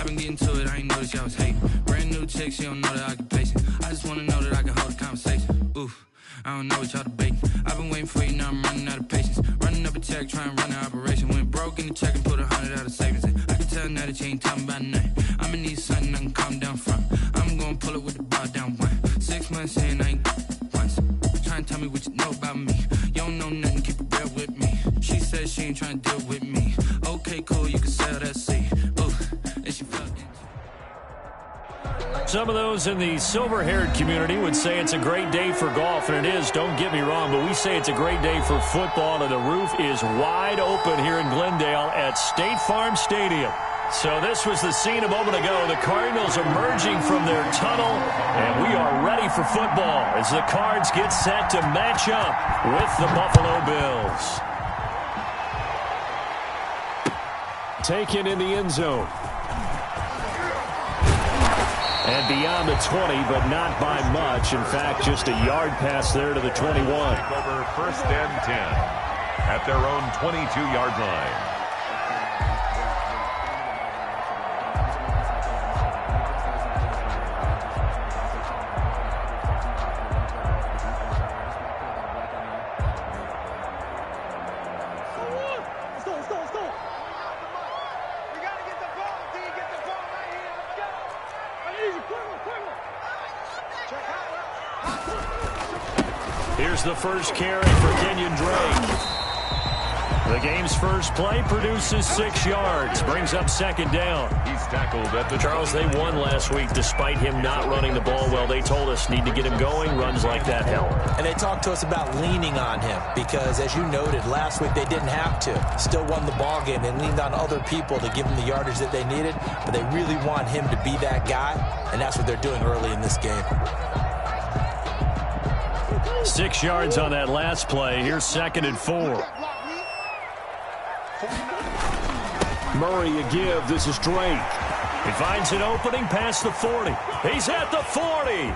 been getting to it, I ain't noticed y'all was hating. Brand new chick, she don't know the occupation. I just wanna know that I can hold a conversation. Oof, I don't know what y'all debating. I've been waiting for you, now I'm running out of patience. Running up a check, trying to run an operation. Went broke in the check and put 100 out of savings in. I can tell now that you ain't talking about nothing. I'ma need something I can calm down from. I'm gonna pull it with the bar down one. 6 months in, I ain't once. Trying to tell me what you know about me. You don't know nothing, keep it real with me. She said she ain't trying to deal with me. Okay, cool, you can sell that seed. Ooh, and she fucked. Some of those in the silver-haired community would say it's a great day for golf, and it is, don't get me wrong, but we say it's a great day for football, and the roof is wide open here in Glendale at State Farm Stadium. So this was the scene a moment ago. The Cardinals emerging from their tunnel, and we are ready for football as the Cards get set to match up with the Buffalo Bills. Taken in the end zone. And beyond the 20, but not by much. In fact, just a yard pass there to the 21. Over 1st and 10 at their own 22-yard line. Here's the first carry for Kenyon Drake. The game's first play produces 6 yards, brings up 2nd down. He's tackled at the Charles, they won last week despite him not running the ball well. They told us need to get him going. Runs like that help. And they talked to us about leaning on him because, as you noted, last week they didn't have to. Still won the ball game. They leaned on other people to give them the yardage that they needed, but they really want him to be that guy, and that's what they're doing early in this game. 6 yards on that last play. Here's 2nd and 4. Murray a give. This is Drake. He finds an opening past the 40. He's at the 40.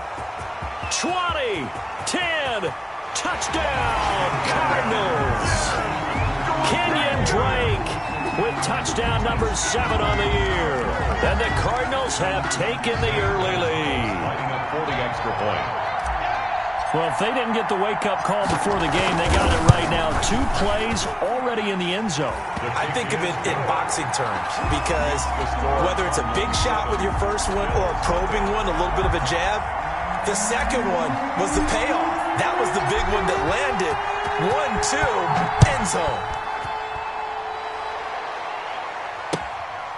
20. 10. Touchdown, Cardinals. Kenyon Drake with touchdown number 7 on the year. And the Cardinals have taken the early lead. lining up for the extra point. Well, if they didn't get the wake-up call before the game, they got it right now. 2 plays already in the end zone. I think of it in boxing terms because whether it's a big shot with your first one or a probing one, a little bit of a jab, the second one was the payoff. That was the big one that landed. 1-2, end zone.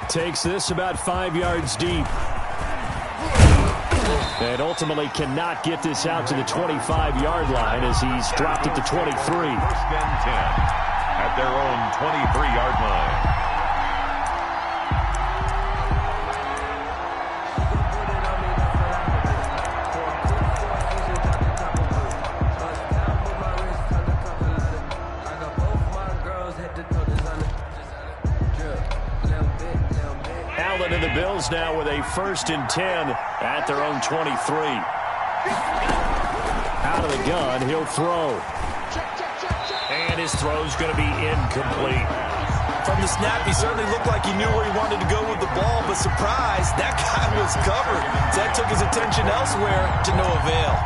Takes this about 5 yards deep. And ultimately cannot get this out to the 25-yard line as he's dropped at the 23. 1st and 10 at their own 23-yard line. And the Bills now with a 1st and 10 at their own 23. Out of the gun, he'll throw. And his throw's going to be incomplete. From the snap, he certainly looked like he knew where he wanted to go with the ball, but surprise, that guy was covered. So that took his attention elsewhere to no avail.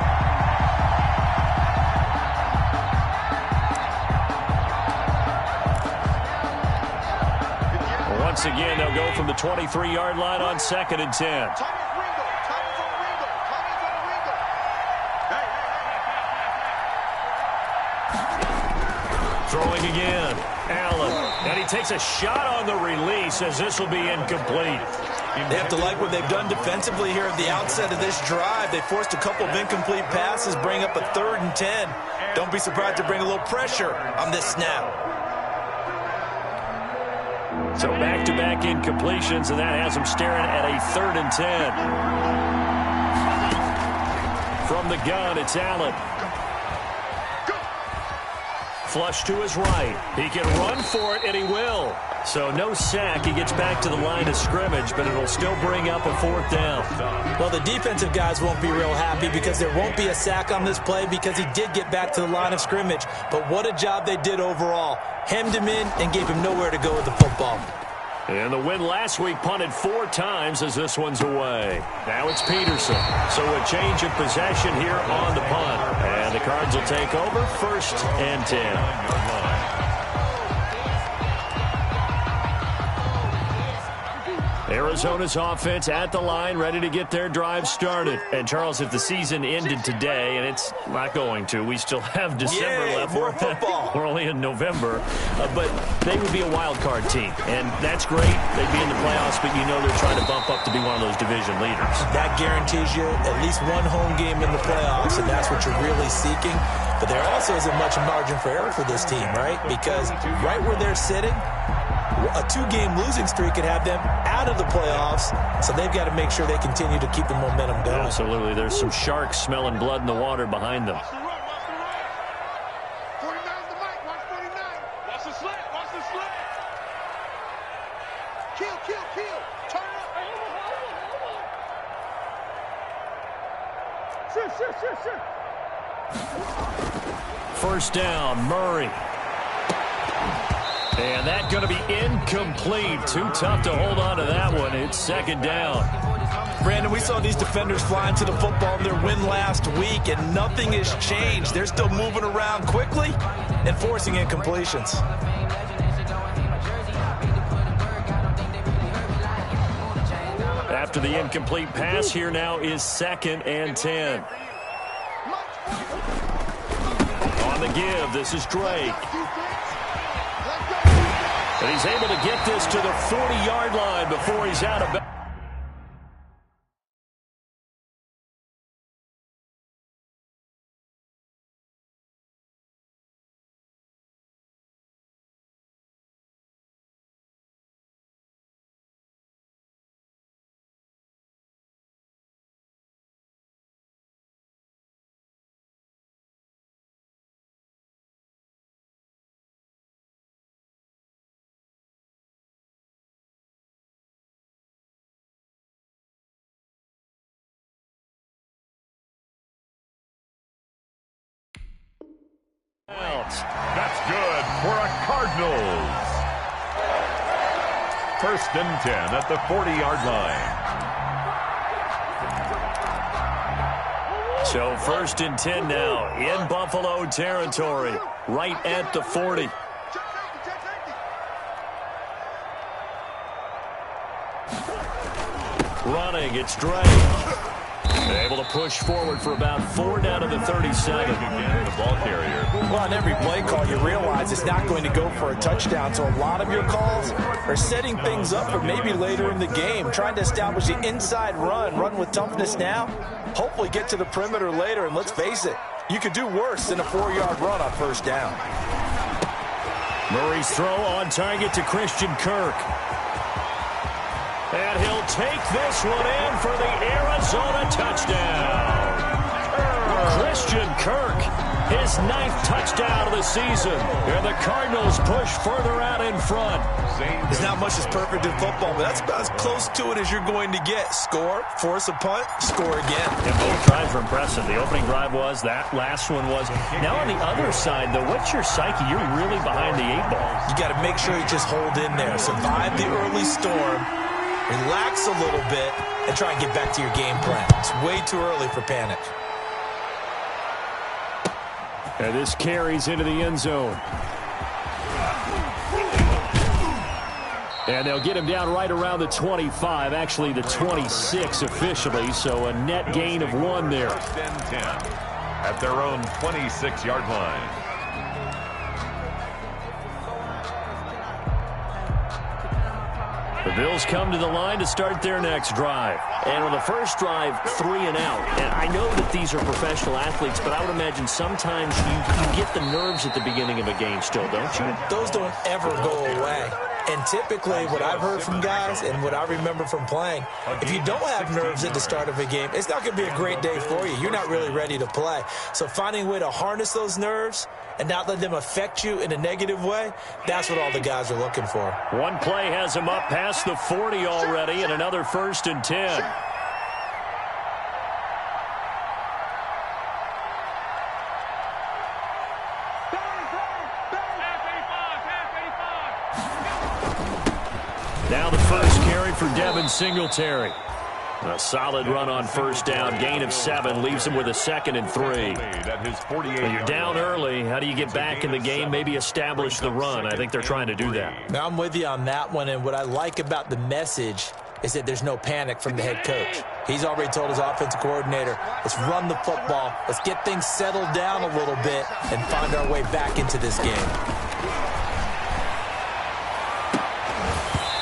Once again, they'll go from the 23-yard line on 2nd and 10. Throwing again. Allen. And he takes a shot on the release as this will be incomplete. They have to like what they've done defensively here at the outset of this drive. They forced a couple of incomplete passes, bring up a 3rd and 10. Don't be surprised to bring a little pressure on this snap. So back-to-back incompletions, and that has him staring at a 3rd and 10. From the gun, it's Allen. Flush to his right. He can run for it, and he will. So no sack. He gets back to the line of scrimmage, but it'll still bring up a 4th down. Well, the defensive guys won't be real happy because there won't be a sack on this play because he did get back to the line of scrimmage. But what a job they did overall. Hemmed him in and gave him nowhere to go with the football. And the win last week punted 4 times as this one's away. Now it's Peterson. So a change of possession here on the punt. And the Cards will take over 1st and 10. Arizona's offense at the line, ready to get their drive started. And, Charles, if the season ended today, and it's not going to, we still have December left. More football. We're only in November. But they would be a wild card team, and that's great. They'd be in the playoffs, but you know they're trying to bump up to be one of those division leaders. That guarantees you at least one home game in the playoffs, and that's what you're really seeking. But there also isn't much margin for error for this team, right? Because right where they're sitting, a 2-game losing streak could have them out of the playoffs, so they've got to make sure they continue to keep the momentum going. Absolutely. There's some sharks smelling blood in the water behind them. Watch the mic. Watch 49. Watch the slant. Watch the slant. Kill. Turn up. Shit. First down, Murray. And that's going to be incomplete. Too tough to hold on to that one. It's 2nd down. Brandon, we saw these defenders flying to the football in their win last week, and nothing has changed. They're still moving around quickly and forcing incompletions. After the incomplete pass, here now is 2nd and 10. On the give, this is Drake. And he's able to get this to the 40-yard line before he's out of bounds. That's good for a Cardinals. 1st and 10 at the 40-yard line. So 1st and 10 now in Buffalo territory, right at the 40. Running, it's Drake. Able to push forward for about 4 down to the 37. Again, the ball carrier. Well, on every play call, you realize it's not going to go for a touchdown, so a lot of your calls are setting things up for maybe later in the game, trying to establish the inside run with toughness now, hopefully get to the perimeter later, and let's face it, you could do worse than a 4-yard run on 1st down. Murray's throw on target to Christian Kirk. And he'll take this one in for the Arizona touchdown. Christian Kirk, his 9th touchdown of the season. And the Cardinals push further out in front. There's not much that's perfect in football, but that's about as close to it as you're going to get. Score, force a punt, score again. And both drives were impressive. The opening drive was, that last one was. Now on the other side, though, what's your psyche? You're really behind the 8 ball. You got to make sure you just hold in there. Survive the early storm. Relax a little bit and try and get back to your game plan. It's way too early for panic. And this carries into the end zone. And they'll get him down right around the 25, actually the 26 officially, so a net gain of 1 there. 1st and 10 at their own 26-yard line. The Bills come to the line to start their next drive. And on the first drive, 3 and out. And I know that these are professional athletes, but I would imagine sometimes you get the nerves at the beginning of a game still, don't you? Those don't ever go away. And typically what I've heard from guys and what I remember from playing, if you don't have nerves at the start of a game, it's not going to be a great day for you. You're not really ready to play. So finding a way to harness those nerves and not let them affect you in a negative way, that's what all the guys are looking for. One play has him up past the 40 already, and another 1st and 10. Now the first carry for Devin Singletary. A solid run on first down. Gain of 7 leaves him with a 2nd and 3. When you're down early, how do you get back in the game? Maybe establish the run. I think they're trying to do that. Now I'm with you on that one, and what I like about the message is that there's no panic from the head coach. He's already told his offensive coordinator, let's run the football, let's get things settled down a little bit and find our way back into this game.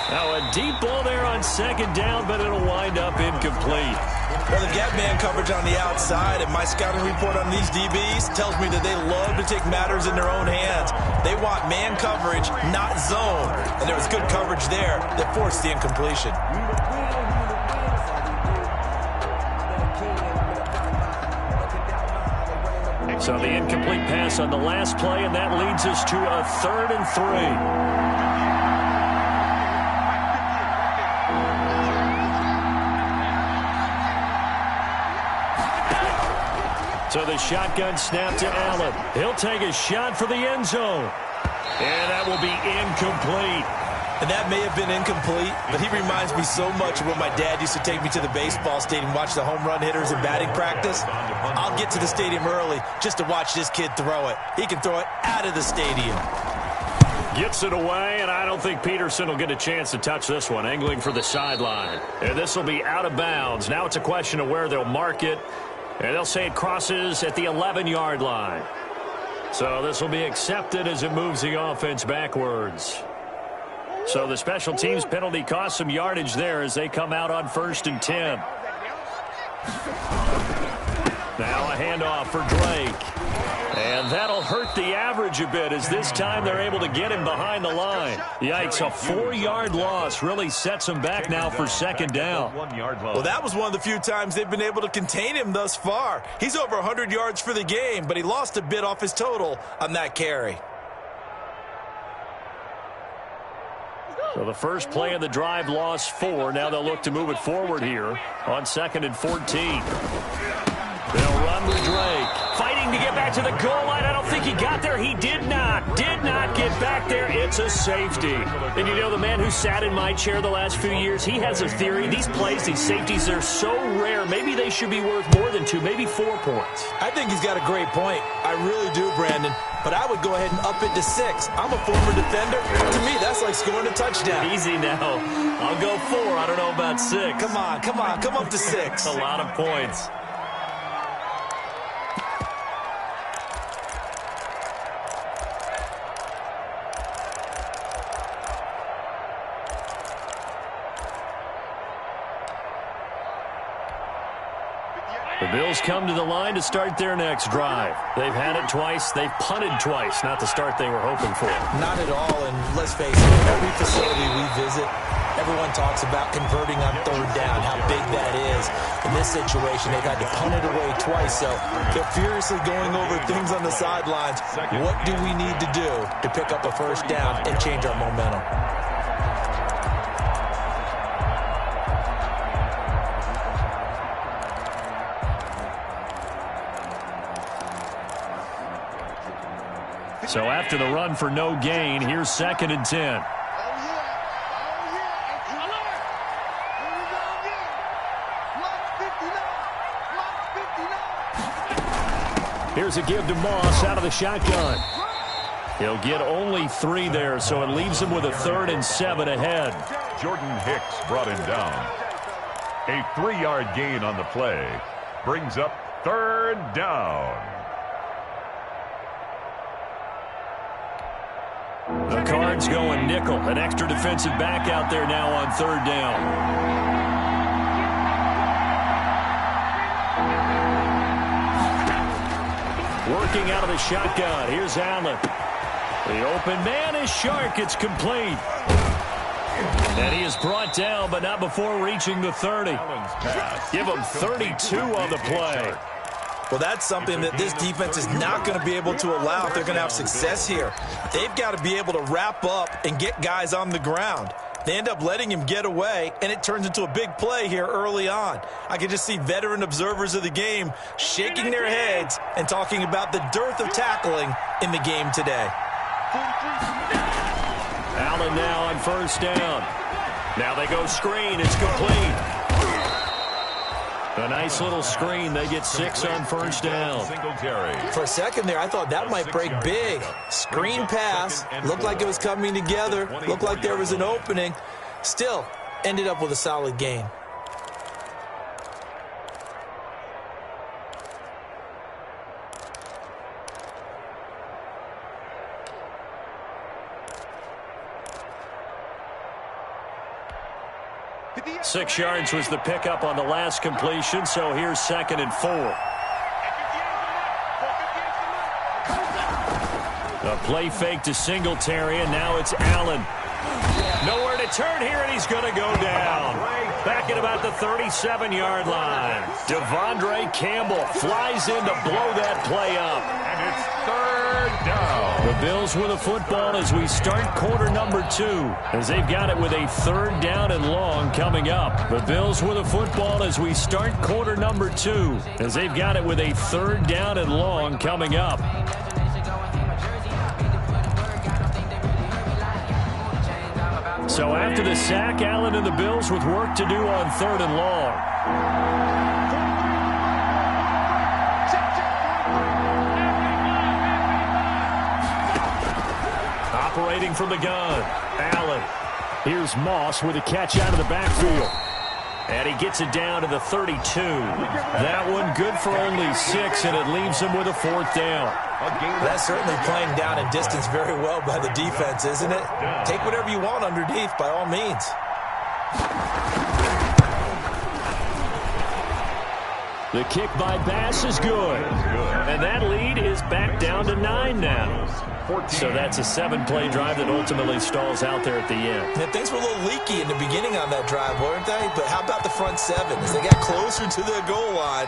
Now a deep ball there on 2nd down, but it'll wind up incomplete. Well, they've got man coverage on the outside, and my scouting report on these DBs tells me that they love to take matters in their own hands. They want man coverage, not zone. And there was good coverage there that forced the incompletion. So the incomplete pass on the last play, and that leads us to a 3rd and 3. So the shotgun snap to Allen. He'll take a shot for the end zone. And that will be incomplete. And that may have been incomplete, but he reminds me so much of when my dad used to take me to the baseball stadium, watch the home run hitters in batting practice. I'll get to the stadium early just to watch this kid throw it. He can throw it out of the stadium. Gets it away, and I don't think Peterson will get a chance to touch this one. Angling for the sideline. And this will be out of bounds. Now it's a question of where they'll mark it. And they'll say it crosses at the 11-yard line. So this will be accepted as it moves the offense backwards. So the special teams penalty cost some yardage there as they come out on 1st and 10. Now a handoff for Drake. And that'll hurt the average a bit as this time they're able to get him behind the line. Yikes, a 4-yard loss really sets him back now for 2nd down. Well, that was one of the few times they've been able to contain him thus far. He's over 100 yards for the game, but he lost a bit off his total on that carry. So the first play of the drive lost 4. Now they'll look to move it forward here on 2nd and 14. They'll run with Drake. Fighting to get back to the goal line. I don't think he got there. He did not get back there. It's a safety. And you know, the man who sat in my chair the last few years, he has a theory. These plays, these safeties, they're so rare. Maybe they should be worth more than 2, maybe 4 points. I think he's got a great point. I really do, Brandon. But I would go ahead and up it to 6. I'm a former defender. To me, that's like scoring a touchdown. Easy now. I'll go 4. I don't know about 6. Come on. Come up to 6. A lot of points. The Bills come to the line to start their next drive. They've had it twice. They've punted twice. Not the start they were hoping for. Not at all, and let's face it, every facility we visit, everyone talks about converting on 3rd down, how big that is. In this situation, they've had to punt it away twice, so they're furiously going over things on the sidelines. What do we need to do to pick up a 1st down and change our momentum? So after the run for no gain, here's 2nd and 10. Here's a give to Moss out of the shotgun. He'll get only 3 there, so it leaves him with a 3rd and 7 ahead. Jordan Hicks brought him down. A 3-yard gain on the play brings up 3rd down. The Cards going nickel. An extra defensive back out there now on 3rd down. Working out of the shotgun. Here's Allen. The open man is Shark. It's complete. And he is brought down, but not before reaching the 30. Give him 32 on the play. Well, that's something that this defense is not going to be able to allow if they're going to have success here. They've got to be able to wrap up and get guys on the ground. They end up letting him get away, and it turns into a big play here early on. I can just see veteran observers of the game shaking their heads and talking about the dearth of tackling in the game today. Allen now on 1st down. Now they go screen. It's complete. A nice little screen. They get 6 on first down. For a second there, I thought that might break big. Screen pass. Looked like it was coming together. Looked like there was an opening. Still, ended up with a solid gain. Six yards was the pickup on the last completion, so here's 2nd and 4. A play fake to Singletary, and now it's Allen. Nowhere to turn here, and he's going to go down. Back at about the 37-yard line. Devondre Campbell flies in to blow that play up. And it's 3rd down. The Bills with a football as we start quarter number 2, as they've got it with a 3rd down and long coming up. The Bills with a football as we start quarter number 2, as they've got it with a 3rd down and long coming up. So after the sack, Allen and the Bills with work to do on 3rd and long. Operating from the gun, Allen. Here's Moss with a catch out of the backfield. And he gets it down to the 32. That one good for only 6, and it leaves him with a 4th down. That's certainly playing down and distance very well by the defense, isn't it? Take whatever you want underneath, by all means. The kick by Bass is good. And that lead is back down to 9 now. So that's a 7-play drive that ultimately stalls out there at the end. Yeah, things were a little leaky in the beginning on that drive, weren't they? But how about the front 7? As they got closer to the goal line,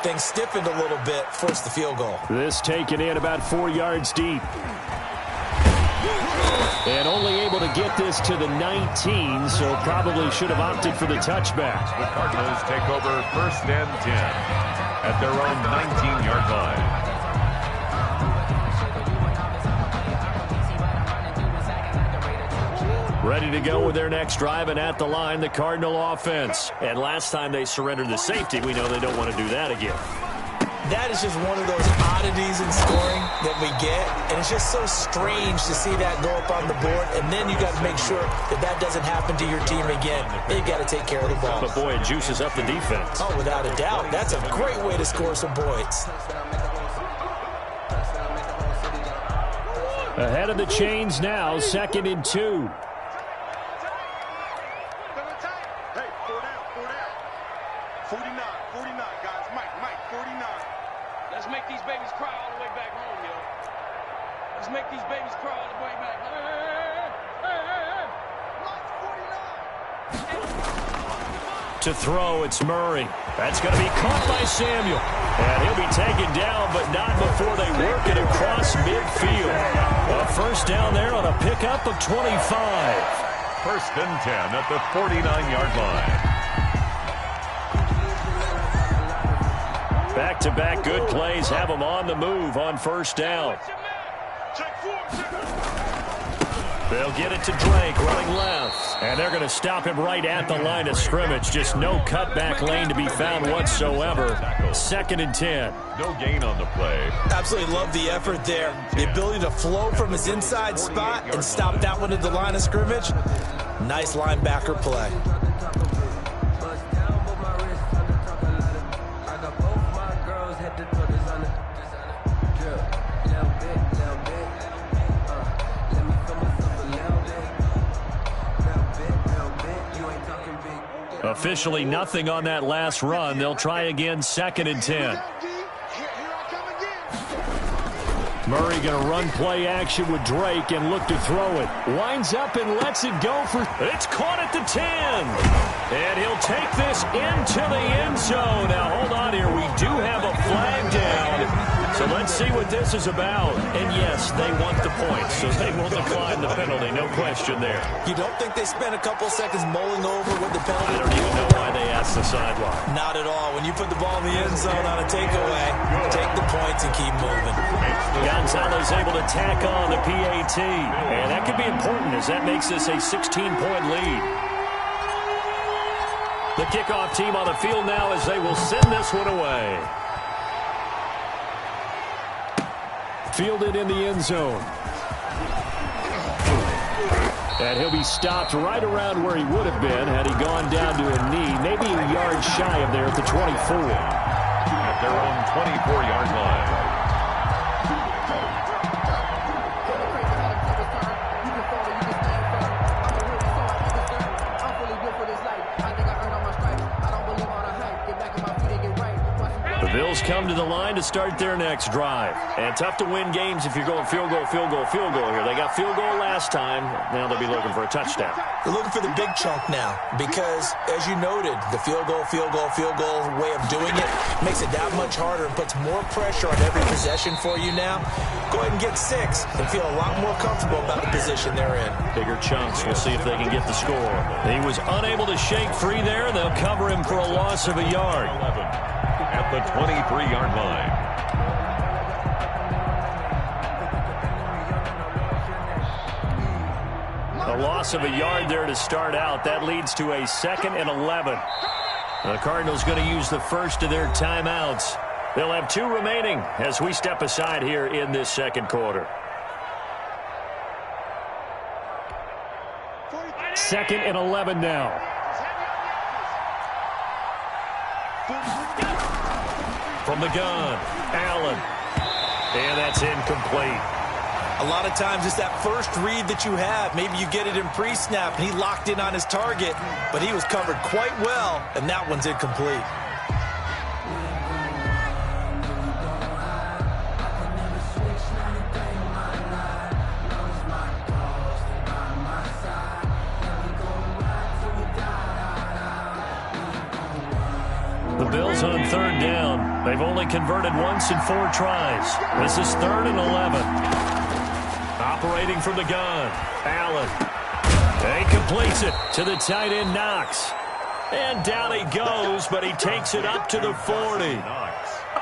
things stiffened a little bit, forced the field goal. This taken in about 4 yards deep. And only able to get this to the 19, so probably should have opted for the touchback. The Cardinals take over 1st and 10 at their own 19-yard line. Ready to go with their next drive, and at the line, the Cardinal offense. And last time they surrendered the safety, we know they don't want to do that again. That is just one of those oddities in scoring that we get, and it's just so strange to see that go up on the board, and then you got to make sure that that doesn't happen to your team again. They've got to take care of the ball. But, boy, it juices up the defense. Oh, without a doubt. That's a great way to score some points. Ahead of the chains now, 2nd and 2. Hey, 4 down. 49, guys. Mike, 49. Let's make these babies cry all the way back home, yo. Let's make these babies cry all the way back home. Hey. To throw, it's Murray. That's going to be caught by Samuel. And he'll be taken down, but not before they work it across midfield. A 1st down there on a pickup of 25. 1st and 10 at the 49-yard line. Back-to-back good plays have them on the move on 1st down. They'll get it to Drake running left. And they're going to stop him right at the line of scrimmage. Just no cutback lane to be found whatsoever. 2nd and 10. No gain on the play. Absolutely love the effort there. The ability to flow from his inside spot and stop that one at the line of scrimmage. Nice linebacker play. Officially nothing on that last run. They'll try again, 2nd and 10. Murray going to run play action with Drake and look to throw it. Winds up and lets it go for... It's caught at the 10. And he'll take this into the end zone. Now, hold on here. We do have a flag down. So let's see what this is about. And, yes, they want the points, so they will decline the penalty. No question there. You don't think they spent a couple seconds mulling over what the penalty? I don't even know why they asked the sideline. Not at all. When you put the ball in the end zone on a takeaway, take the points and keep moving. Gonzalez able to tack on the PAT. And that could be important as that makes this a 16-point lead. The kickoff team on the field now as they will send this one away. Fielded in the end zone. And he'll be stopped right around where he would have been had he gone down to a knee, maybe a yard shy of there at the 24. At their own 24-yard line. The Bills come to the line to start their next drive. And tough to win games if you're going field goal, field goal, field goal here. They got field goal last time. Now they'll be looking for a touchdown. They're looking for the big chunk now because, as you noted, the field goal way of doing it makes it that much harder and puts more pressure on every possession for you now. Go ahead and get 6 and feel a lot more comfortable about the position they're in. Bigger chunks. We'll see if they can get the score. He was unable to shake free there. They'll cover him for a loss of a yard. 11 at the 23-yard line. A loss of a yard there to start out. That leads to a 2nd and 11. The Cardinals going to use the first of their timeouts. They'll have 2 remaining as we step aside here in this second quarter. 2nd and 11 now. From the gun, Allen. And that's incomplete. A lot of times it's that first read that you have. Maybe you get it in pre-snap and he locked in on his target, but he was covered quite well, and that one's incomplete. The Bills on 3rd down. They've only converted once in 4 tries. This is 3rd and 11. Operating from the gun, Allen. He completes it to the tight end, Knox. And down he goes, but he takes it up to the 40.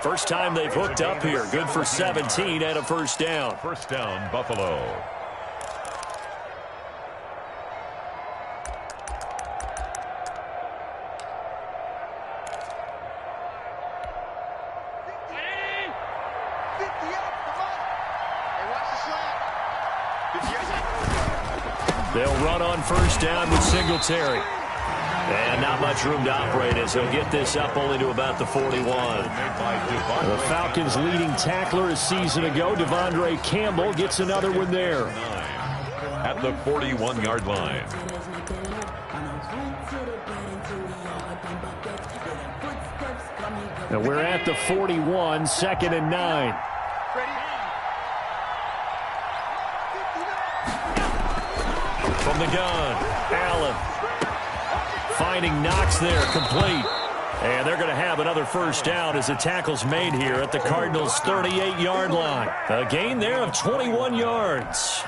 First time they've hooked up here. Good for 17 and a first down. First down, Buffalo. They'll run on first down with Singletary. And not much room to operate as he'll get this up only to about the 41. The Falcons' leading tackler a season ago, Devondre Campbell, gets another one there. At the 41-yard line. Now we're at the 41, 2nd and 9. From the gun, Allen. Finding Knox there, complete. And they're going to have another first down as the tackle's made here at the Cardinals' 38-yard line. A gain there of 21 yards.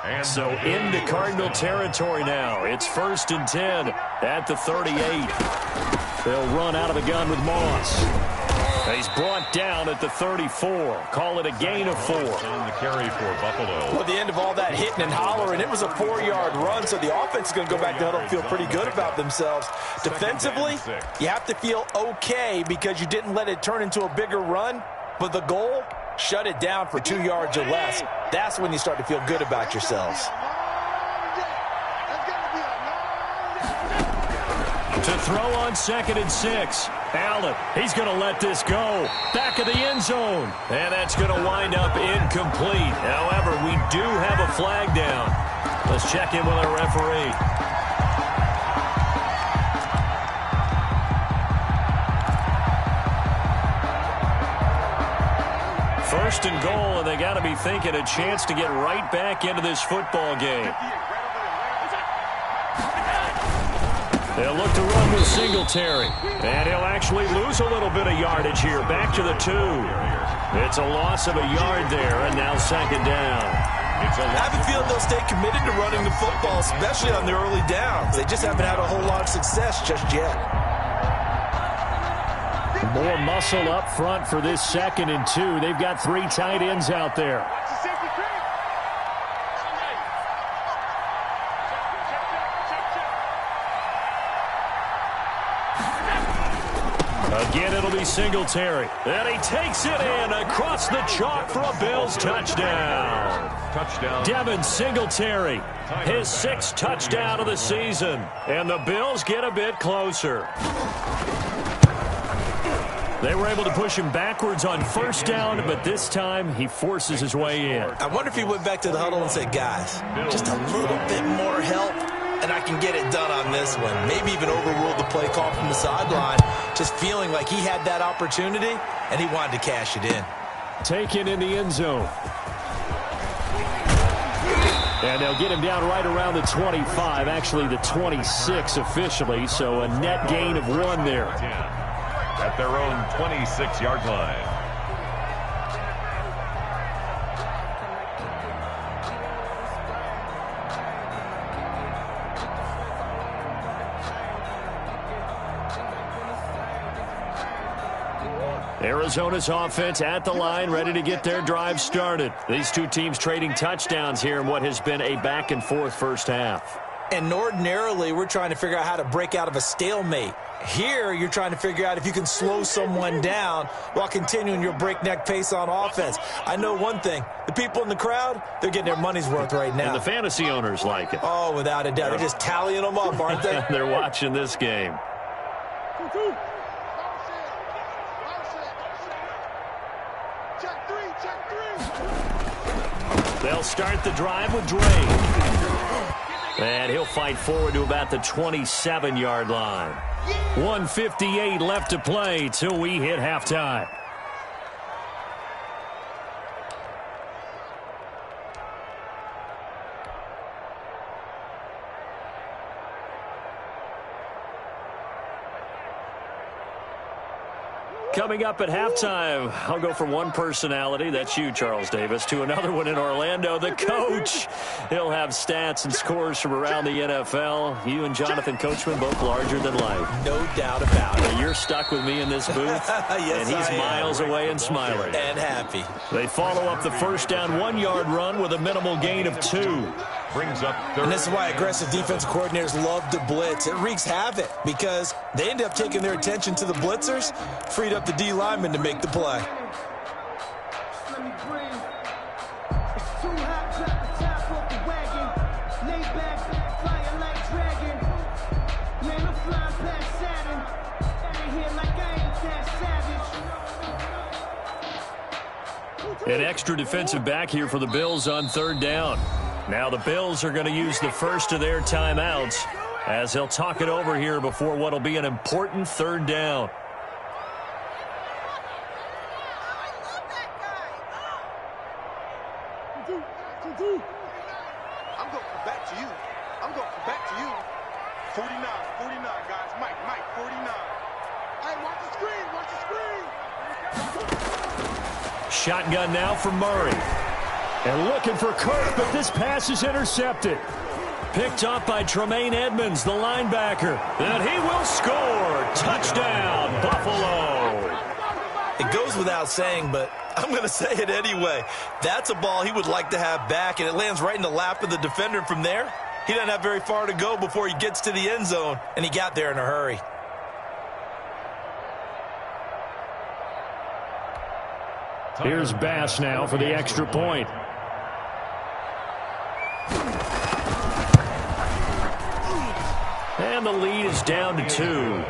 And so into Cardinal territory now. It's 1st and 10 at the 38. They'll run out of the gun with Moss. He's brought down at the 34. Call it a gain of 4. On the carry for Buffalo. Well, at the end of all that hitting and hollering, it was a 4-yard run, so the offense is going to go back to huddle and feel pretty good about themselves. Defensively, you have to feel okay because you didn't let it turn into a bigger run, but the goal, shut it down for 2 yards or less. That's when you start to feel good about yourselves. To throw on 2nd and 6. Allen, he's going to let this go. Back of the end zone. And that's going to wind up incomplete. However, we do have a flag down. Let's check in with our referee. First and goal, and they got to be thinking a chance to get right back into this football game. They'll look to run with Singletary. And he'll actually lose a little bit of yardage here. Back to the 2. It's a loss of a yard there, and now 2nd down. I have a feeling they'll stay committed to running the football, especially on the early downs. They just haven't had a whole lot of success just yet. More muscle up front for this 2nd and 2. They've got 3 tight ends out there. Again, it'll be Singletary. And he takes it in across the chalk for a Bills touchdown. Devin Singletary, his 6th touchdown of the season. And the Bills get a bit closer. They were able to push him backwards on 1st down, but this time he forces his way in. I wonder if he went back to the huddle and said, guys, just a little bit more help, and I can get it done on this one. Maybe even overruled the play call from the sideline, just feeling like he had that opportunity, and he wanted to cash it in. Taken in the end zone. And they'll get him down right around the 25, actually the 26 officially, so a net gain of 1 there. At their own 26-yard line. Arizona's offense at the line, ready to get their drive started. These two teams trading touchdowns here in what has been a back-and-forth first half. And ordinarily, we're trying to figure out how to break out of a stalemate. Here, you're trying to figure out if you can slow someone down while continuing your breakneck pace on offense. I know one thing. The people in the crowd, they're getting their money's worth right now. And the fantasy owners like it. Oh, without a doubt. They're just tallying them up, aren't they? They're watching this game. They'll start the drive with Drake. And he'll fight forward to about the 27-yard line. 1:58 left to play till we hit halftime. Coming up at halftime, I'll go from one personality, that's you, Charles Davis, to another one in Orlando, the coach. He'll have stats and scores from around the NFL. You and Jonathan Coachman, both larger than life. No doubt about it. And you're stuck with me in this booth, yes, and he's miles away and smiling. And happy. They follow up the first down 1-yard run with a minimal gain of 2. Brings up third. And this is why aggressive defensive coordinators love to blitz. It wreaks havoc because they end up taking their attention to the blitzers, freed up the D lineman to make the play. An extra defensive back here for the Bills on 3rd down. Now the Bills are going to use the first of their timeouts as they'll talk it over here before what will be an important 3rd down. I'm going back to you. I'm going back to you. 49, guys. Mike, 49. Hey, watch the screen. Shotgun now for Murray. And looking for Kirk, but this pass is intercepted. Picked up by Tremaine Edmonds, the linebacker. And he will score. Touchdown, Buffalo. It goes without saying, but I'm going to say it anyway. That's a ball he would like to have back, and it lands right in the lap of the defender. From there, he doesn't have very far to go before he gets to the end zone, and he got there in a hurry. Here's Bass now for the extra point. And the lead is down to 2.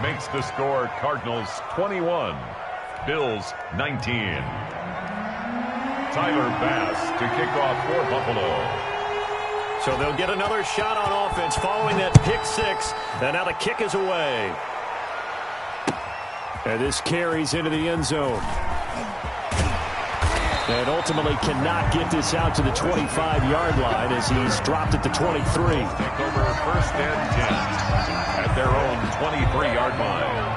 Makes the score Cardinals 21, Bills 19. Tyler Bass to kick off for Buffalo. So they'll get another shot on offense following that pick 6. And now the kick is away. And this carries into the end zone. And ultimately cannot get this out to the 25-yard line as he's dropped at the 23. Take over 1st and 10 at their own 23-yard line.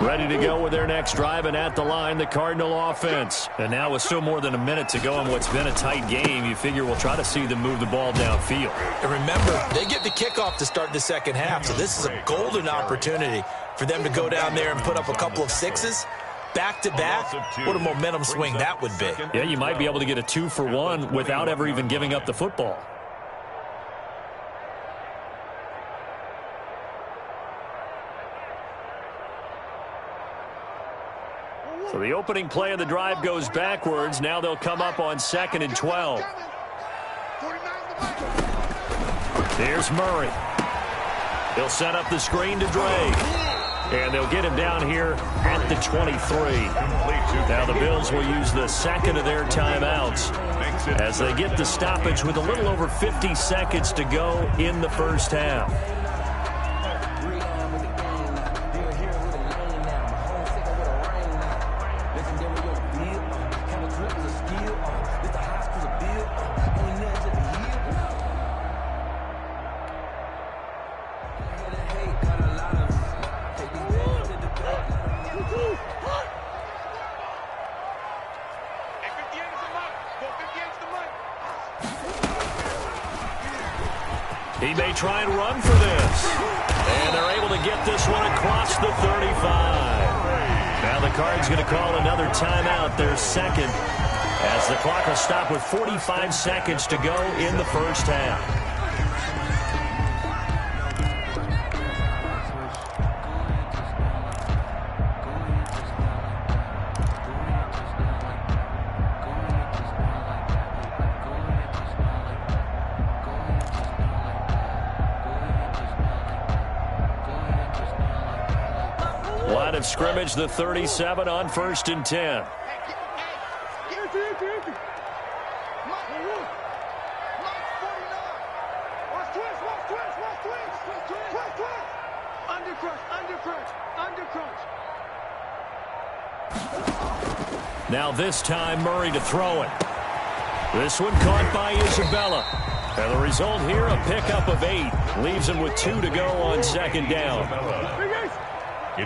Ready to go with their next drive, and at the line, the Cardinal offense. And now with still more than a minute to go in what's been a tight game, you figure we'll try to see them move the ball downfield. And remember, they get the kickoff to start the second half, so this is a golden opportunity for them to go down there and put up a couple of 6s. Back-to-back, what a momentum swing that would be. Yeah, you might be able to get a 2-for-1 without ever even giving up the football. So the opening play of the drive goes backwards. Now they'll come up on 2nd and 12. Here's Murray. He'll set up the screen to Dre. And they'll get him down here at the 23. Now the Bills will use the second of their timeouts as they get the stoppage with a little over 50 seconds to go in the first half. He may try and run for this. And they're able to get this one across the 35. Now the Cards going to call another timeout, their second, as the clock will stop with 45 seconds to go in the first half. Line of scrimmage, the 37 on 1st and 10. Now this time Murray to throw it. This one caught by Isabella. And the result here, a pickup of 8. Leaves him with 2 to go on 2nd down.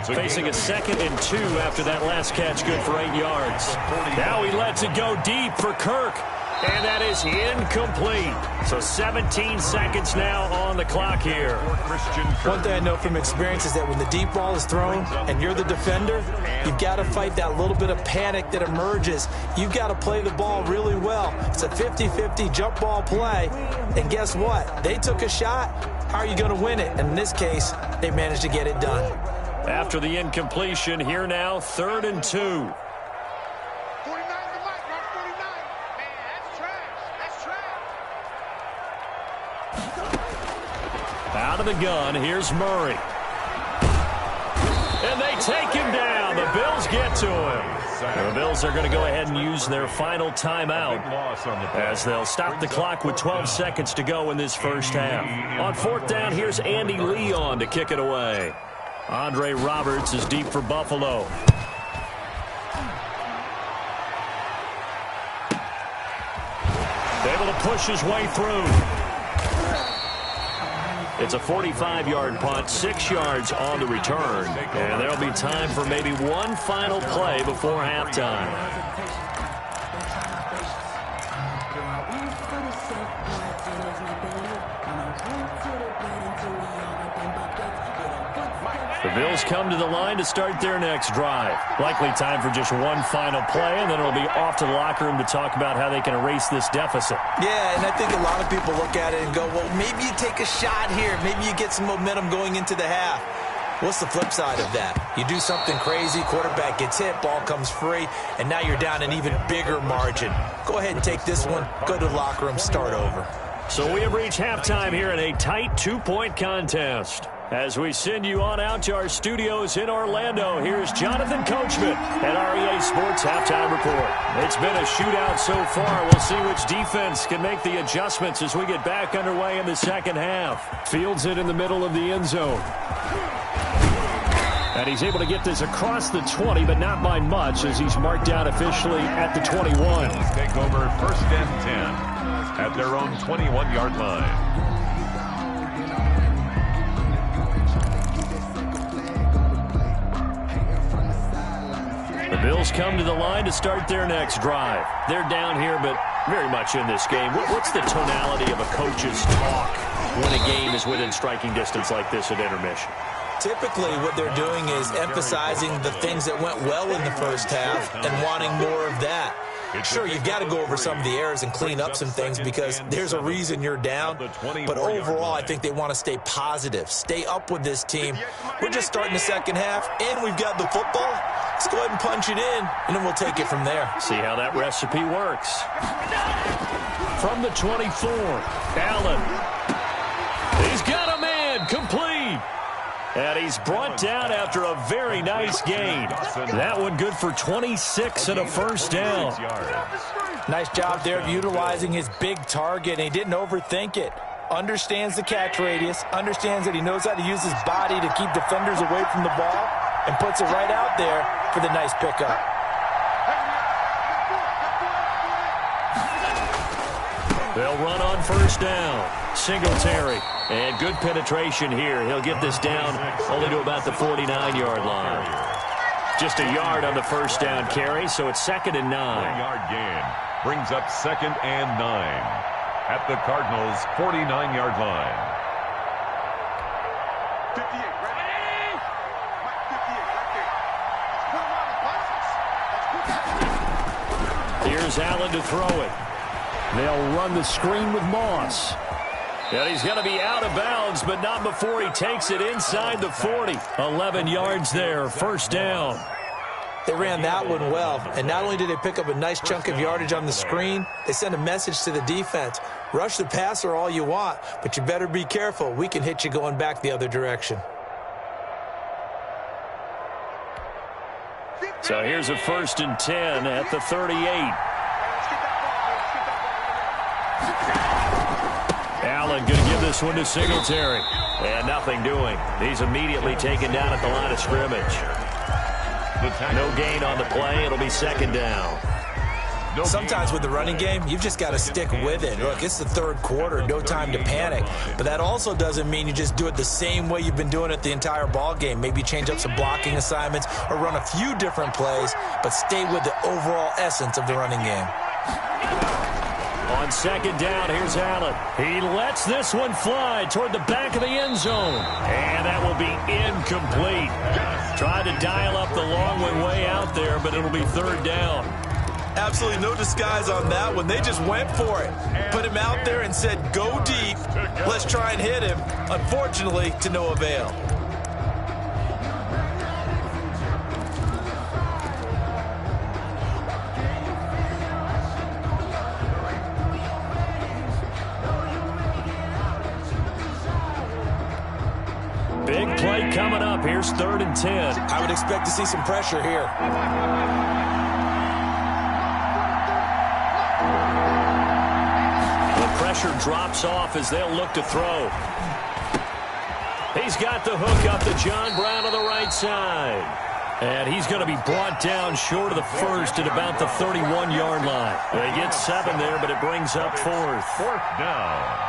Facing a 2nd and 2 after that last catch, good for 8 yards. Now he lets it go deep for Kirk. And that is incomplete. So 17 seconds now on the clock here. One thing I know from experience is that when the deep ball is thrown and you're the defender, you've got to fight that little bit of panic that emerges. You've got to play the ball really well. It's a 50-50 jump ball play. And guess what? They took a shot. How are you going to win it? And in this case, they managed to get it done. After the incompletion, here now, 3rd and 2. Out of the gun, here's Murray. And they take him down. The Bills get to him. The Bills are going to go ahead and use their final timeout as they'll stop the clock with 12 seconds to go in this first half. On 4th down, here's Andy Leon to kick it away. Andre Roberts is deep for Buffalo. Able to push his way through. It's a 45-yard punt, 6 yards on the return. And there'll be time for maybe one final play before halftime. The Bills come to the line to start their next drive. Likely time for just one final play, and then it'll be off to the locker room to talk about how they can erase this deficit. Yeah, and I think a lot of people look at it and go, well, maybe you take a shot here. Maybe you get some momentum going into the half. What's the flip side of that? You do something crazy, quarterback gets hit, ball comes free, and now you're down an even bigger margin. Go ahead and take this one, go to the locker room, start over. So we have reached halftime here in a tight 2-point contest. As we send you on out to our studios in Orlando, here's Jonathan Coachman at REA Sports Halftime Report. It's been a shootout so far. We'll see which defense can make the adjustments as we get back underway in the second half. Fields it in the middle of the end zone. And he's able to get this across the 20, but not by much as he's marked down officially at the 21. Take over 1st and 10 at their own 21-yard line. The Bills come to the line to start their next drive. They're down here, but very much in this game. What's the tonality of a coach's talk when a game is within striking distance like this at intermission? Typically, what they're doing is emphasizing the things that went well in the first half and wanting more of that. Sure, you've got to go over some of the errors and clean up some things because there's a reason you're down. But overall, I think they want to stay positive, stay up with this team. We're just starting the second half, and we've got the football. Let's go ahead and punch it in, and then we'll take it from there. See how that recipe works. From the 24, Allen. He's got a man, complete. And he's brought down after a very nice gain. That one good for 26 and a first down. Nice job there of utilizing his big target, and he didn't overthink it. Understands the catch radius, understands that he knows how to use his body to keep defenders away from the ball, and puts it right out there for the nice pickup. They'll run on first down. Singletary. And good penetration here. He'll get this down only to about the 49-yard line. Just a yard on the first down carry, so it's 2nd and 9. 1-yard gain brings up 2nd and 9 at the Cardinals' 49-yard line. 58, right? Mike, 58, right there. Let's put him on the boxes. Here's Allen to throw it. They'll run the screen with Moss. And he's going to be out of bounds, but not before he takes it inside the 40. 11 yards there, first down. They ran that one well, and not only did they pick up a nice chunk of yardage on the screen, they sent a message to the defense. Rush the passer all you want, but you better be careful. We can hit you going back the other direction. So here's a 1st and 10 at the 38. Allen going to give this one to Singletary. And nothing doing. He's immediately taken down at the line of scrimmage. No gain on the play. It'll be 2nd down. Sometimes with the running game, you've just got to stick with it. Look, it's the 3rd quarter, no time to panic. But that also doesn't mean you just do it the same way you've been doing it the entire ball game. Maybe change up some blocking assignments or run a few different plays, but stay with the overall essence of the running game. On 2nd down, here's Allen. He lets this one fly toward the back of the end zone. And that will be incomplete. Tried to dial up the long one way out there, but it'll be 3rd down. Absolutely no disguise on that one. They just went for it. Put him out there and said, go deep. Let's try and hit him. Unfortunately, to no avail. Big play coming up. Here's 3rd and 10. I would expect to see some pressure here. Pressure drops off as they'll look to throw. He's got the hook up to John Brown on the right side. And he's going to be brought down short of the 1st at about the 31-yard line. They get 7 there, but it brings up 4th. 4th down.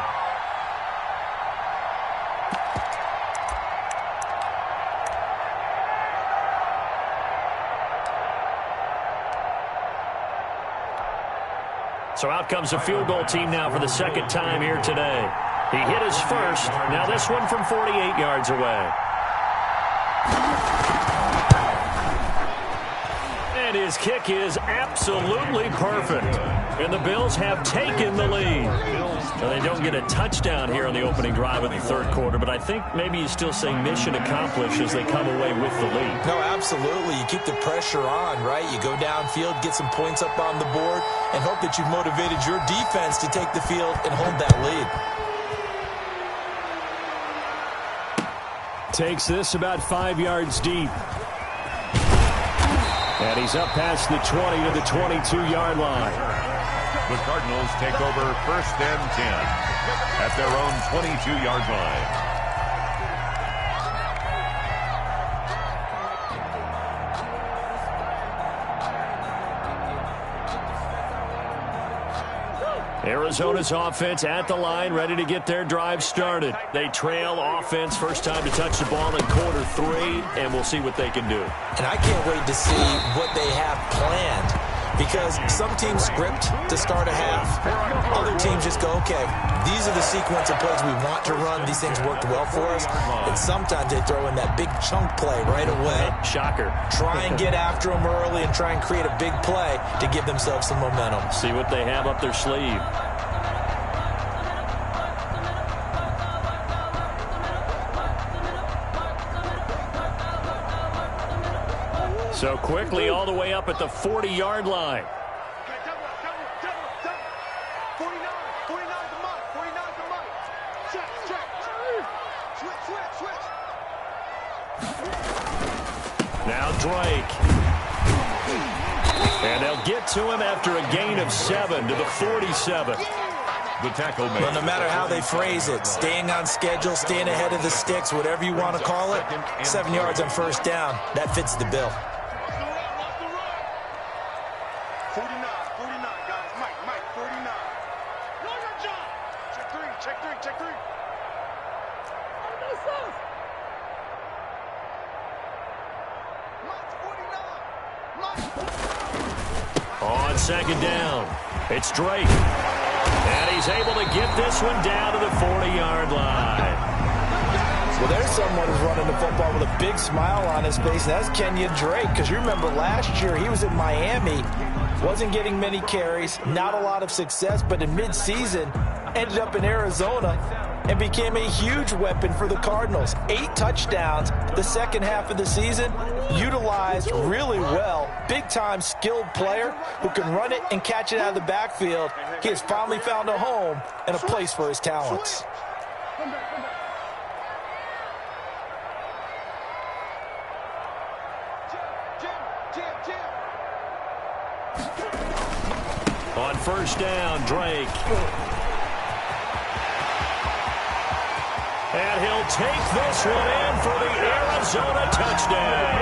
So out comes a field goal team now for the 2nd time here today. He hit his first. Now this one from 48 yards away. And his kick is absolutely perfect. And the Bills have taken the lead. Now they don't get a touchdown here on the opening drive of the 3rd quarter, but I think maybe you still say mission accomplished as they come away with the lead. No, absolutely. You keep the pressure on, right? You go downfield, get some points up on the board, and hope that you've motivated your defense to take the field and hold that lead. Takes this about 5 yards deep. And he's up past the 20 to the 22-yard line. The Cardinals take over 1st and 10 at their own 22-yard line. Arizona's offense at the line, ready to get their drive started. They trail offense, first time to touch the ball in quarter 3, and we'll see what they can do. And I can't wait to see what they have planned, because some teams script to start a half. Other teams just go, okay, these are the sequence of plays we want to run. These things worked well for us. And sometimes they throw in that big chunk play right away. Shocker. Try and get after them early and try and create a big play to give themselves some momentum. See what they have up their sleeve. So quickly all the way up at the 40-yard line. Now Drake. And they'll get to him after a gain of 7 to the 47. The tackle made. Well, no matter how they phrase it, staying on schedule, staying ahead of the sticks, whatever you want to call it, 7 yards on first down, that fits the bill. 49, guys. Mike, 49. No, your job. Check three. On second down, it's Drake. And he's able to get this one down to the 40-yard line. Well, there's someone who's running the football with a big smile on his face, and that's Kenyon Drake, because you remember last year he was in Miami, wasn't getting many carries, not a lot of success, but in midseason ended up in Arizona and became a huge weapon for the Cardinals. 8 touchdowns the second half of the season, utilized really well. Big-time skilled player who can run it and catch it out of the backfield. He has finally found a home and a place for his talents. On first down, Drake. And he'll take this one in for the Arizona touchdown.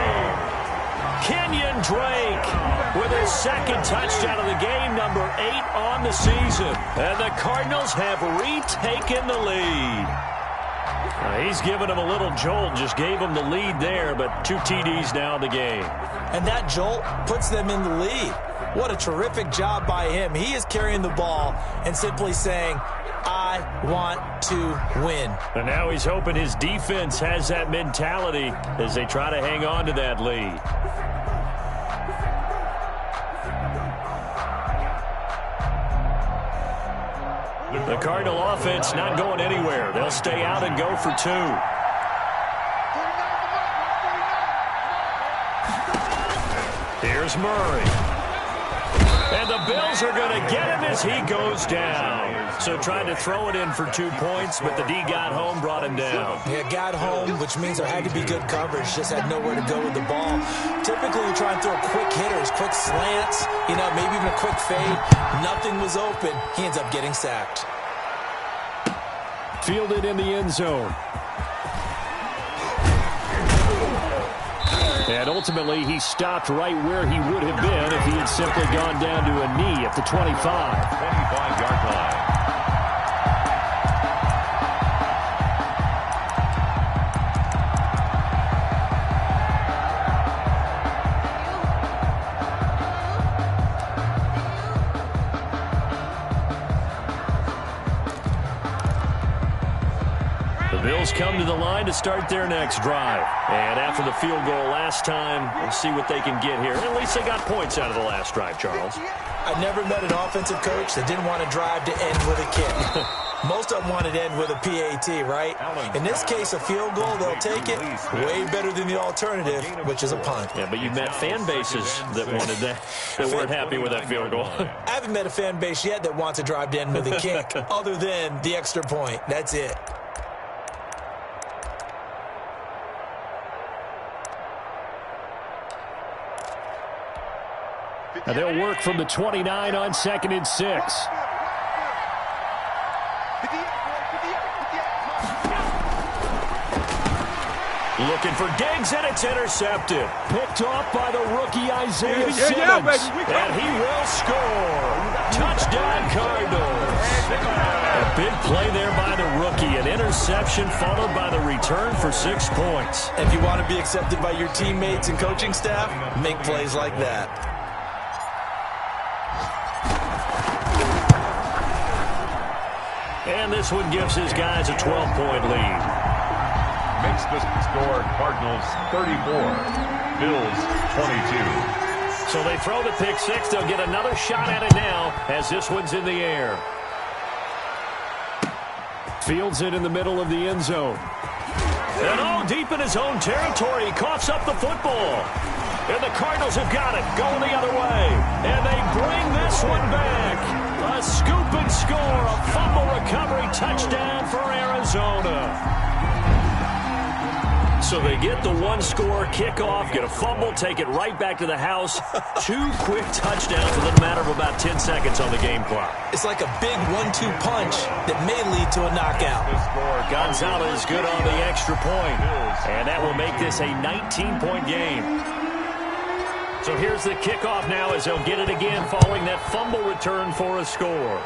Kenyon Drake with his second touchdown of the game, number 8 on the season. And the Cardinals have retaken the lead. He's given him a little jolt, just gave him the lead there, but 2 TDs now in the game. And that jolt puts them in the lead. What a terrific job by him. He is carrying the ball and simply saying, I want to win. And now he's hoping his defense has that mentality as they try to hang on to that lead. The Cardinal offense not going anywhere. They'll stay out and go for 2. Here's Murray. And the Bills are going to get him as he goes down. So trying to throw it in for 2 points, but the D got home, brought him down. Yeah, got home, which means there had to be good coverage. Just had nowhere to go with the ball. Typically, you try and throw quick hitters, quick slants, maybe even a quick fade. Nothing was open. He ends up getting sacked. Fielded in the end zone. And ultimately, he stopped right where he would have been if he had simply gone down to a knee at the 25. 25-yard line. Bills come to the line to start their next drive. And after the field goal last time, we'll see what they can get here. At least they got points out of the last drive, Charles. I never met an offensive coach that didn't want to drive to end with a kick. Most of them wanted to end with a PAT, right? In this case, a field goal, they'll take it. Way better than the alternative, which is a punt. Yeah, but you met fan bases that wanted that weren't happy with that field goal. I haven't met a fan base yet that wants to drive to end with a kick, other than the extra point. That's it. And they'll work from the 29 on 2nd and 6. Looking for Diggs, and it's intercepted. Picked off by the rookie Isaiah Simmons. And he will score. Touchdown, Cardinals. A big play there by the rookie. An interception followed by the return for 6 points. If you want to be accepted by your teammates and coaching staff, make plays like that. And this one gives his guys a 12-point lead. Makes the score Cardinals 34, Bills 22. So they throw the pick 6. They'll get another shot at it now as this one's in the air. Fields it in the middle of the end zone. And deep in his own territory. He coughs up the football. And the Cardinals have got it, going the other way. And they bring this one back. A scoop and score, a fumble recovery touchdown for Arizona. So they get the one-score kickoff, get a fumble, take it right back to the house. 2 quick touchdowns within a matter of about 10 seconds on the game clock. It's like a big 1-2 punch that may lead to a knockout. Gonzalez good on the extra point. And that will make this a 19-point game. So here's the kickoff now as they'll get it again following that fumble return for a score.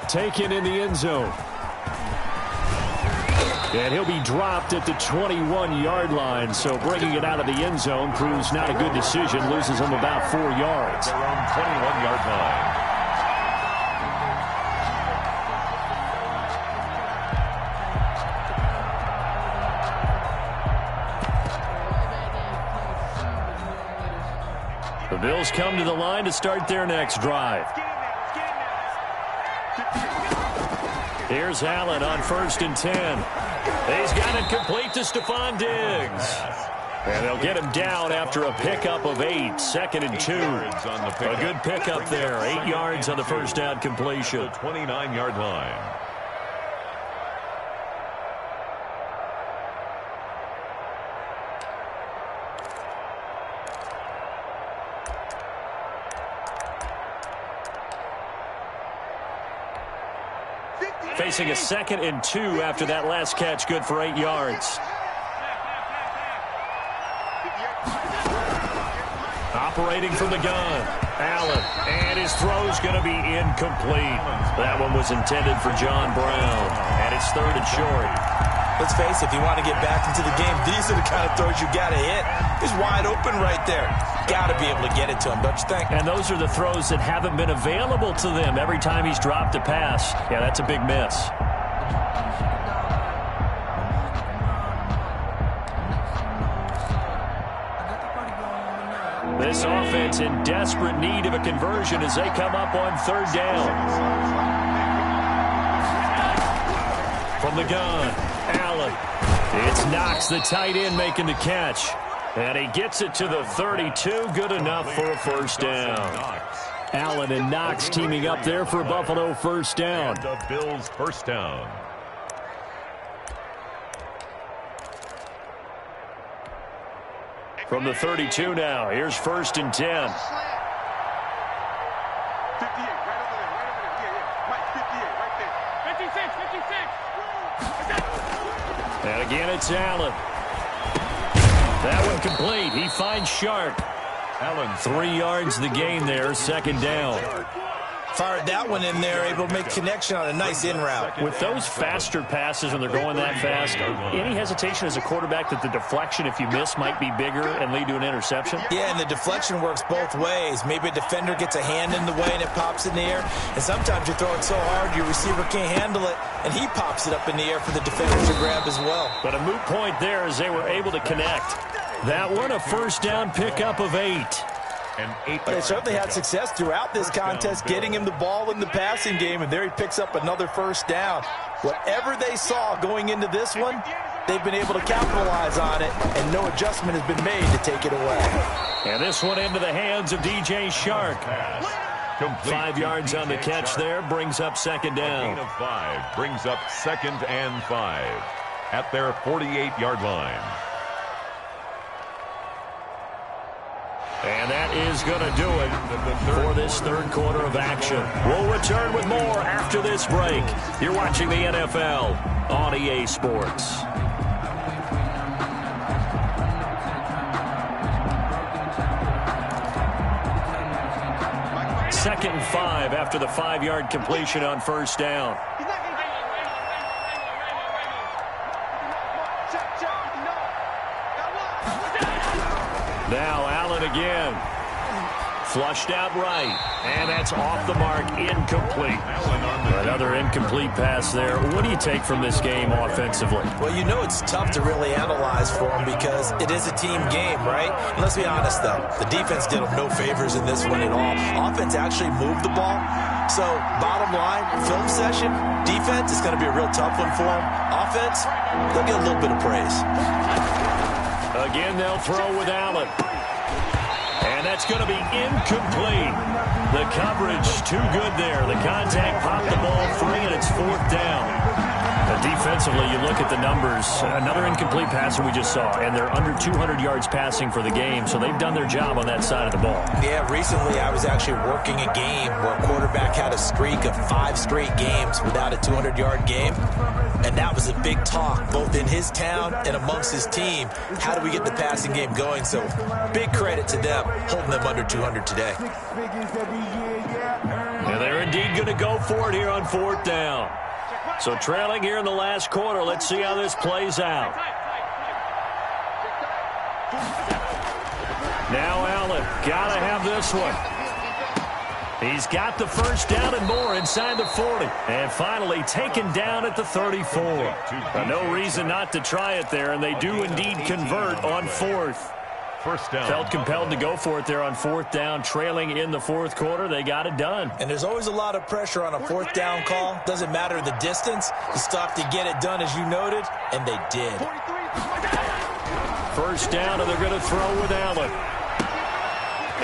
Taken in the end zone. And he'll be dropped at the 21-yard line. So bringing it out of the end zone proves not a good decision. Loses him about 4 yards. Their own 21-yard line. The Bills come to the line to start their next drive. Here's Allen on 1st and 10. He's got it complete to Stephon Diggs. And they'll get him down after a pickup of 8. 2nd and 2. A good pickup there. 8 yards on the first down completion. The 29-yard line. Facing a 2nd and 2 after that last catch, good for 8 yards. Operating from the gun, Allen, and his throw's going to be incomplete. That one was intended for John Brown, and it's 3rd and short. Let's face it, if you want to get back into the game, these are the kind of throws you got to hit. He's wide open right there. Got to be able to get it to him, don't you think? And those are the throws that haven't been available to them every time he's dropped a pass. Yeah, that's a big miss. This offense in desperate need of a conversion as they come up on 3rd down. From the gun, Allen. It's Knox, the tight end, making the catch. And he gets it to the 32. Good enough for a first down. Allen and Knox teaming up there for a Buffalo first down. And the Bills first down. From the 32 now, here's 1st and 10. 58, right over there, yeah. Mike, 58, right there. 56. And again, it's Allen. That one complete. He finds Sharp. Allen, 3 yards the gain there, 2nd down. Fired that one in there, able to make connection on a nice in route. With those faster passes when they're going that fast, any hesitation as a quarterback that the deflection, if you miss, might be bigger and lead to an interception? Yeah, and the deflection works both ways. Maybe a defender gets a hand in the way and it pops in the air. And sometimes you throw it so hard your receiver can't handle it, and he pops it up in the air for the defender to grab as well. But a moot point there as they were able to connect. That one, a first down pickup of 8. They certainly had success throughout this contest, getting him the ball in the passing game, and there he picks up another first down. Whatever they saw going into this one, they've been able to capitalize on it, and no adjustment has been made to take it away. And this one into the hands of DJ Shark. 5 yards on the catch there, brings up 2nd down. A gain of 5 brings up 2nd and 5 at their 48-yard line. And that is going to do it for this 3rd quarter of action. We'll return with more after this break. You're watching the NFL on EA Sports. Second and 5 after the 5-yard completion on first down. Now Allen again. Flushed out right. And that's off the mark. Incomplete. Another incomplete pass there. What do you take from this game offensively? Well, you know it's tough to really analyze for them because it is a team game, right? And let's be honest, though. The defense did them no favors in this one at all. Offense actually moved the ball. So, bottom line, film session, defense is going to be a real tough one for them. Offense, they'll get a little bit of praise. Again, they'll throw with Allen. And that's going to be incomplete. The coverage too good there. The contact popped the ball free, and it's 4th down. Defensively, you look at the numbers. Another incomplete passer we just saw, and they're under 200 yards passing for the game, so they've done their job on that side of the ball. Yeah, recently I was actually working a game where a quarterback had a streak of 5 straight games without a 200-yard game, and that was a big talk, both in his town and amongst his team. How do we get the passing game going? So big credit to them, holding them under 200 today. And they're indeed going to go for it here on 4th down. So trailing here in the last quarter. Let's see how this plays out. Now Allen, gotta have this one. He's got the first down and more inside the 40. And finally taken down at the 34. No reason not to try it there, and they do indeed convert on 4th. First down. Felt compelled to go for it there on 4th down, trailing in the 4th quarter. They got it done. And there's always a lot of pressure on a 4th down call. Doesn't matter the distance. You stop to get it done, as you noted, and they did. First down, and they're going to throw with Allen.